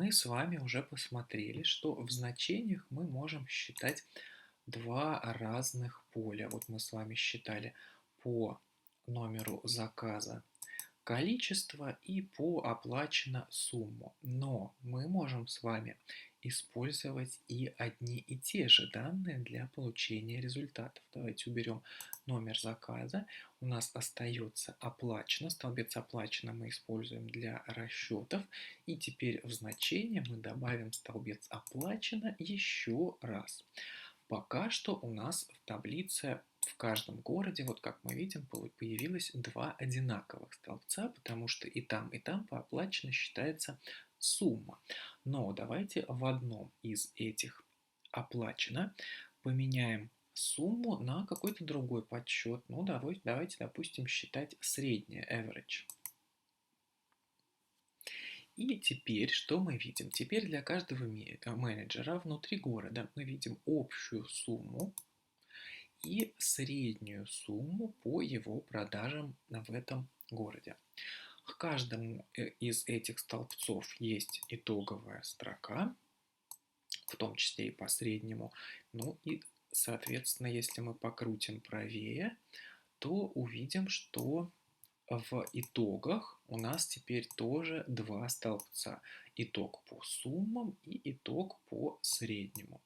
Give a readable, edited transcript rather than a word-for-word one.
мы с вами уже посмотрели, что в значениях мы можем считать два разных поля. Вот мы с вами считали по номеру заказа количество и по оплачено сумму. Но мы можем с вами использовать и одни и те же данные для получения результатов. Давайте уберем номер заказа. У нас остается оплачено. Столбец оплачено мы используем для расчетов. И теперь в значение мы добавим столбец оплачено еще раз. Пока что у нас в таблице в каждом городе, вот как мы видим, появилось два одинаковых столбца, потому что и там по оплачено считается сумма. Но давайте в одном из этих оплачено поменяем сумму на какой-то другой подсчет. Ну, давайте, допустим, считать среднее, average. И теперь что мы видим? Теперь для каждого менеджера внутри города мы видим общую сумму и среднюю сумму по его продажам в этом городе. К каждому из этих столбцов есть итоговая строка, в том числе и по среднему. Ну и, соответственно, если мы покрутим правее, то увидим, что в итогах у нас теперь тоже два столбца. Итог по суммам и итог по среднему.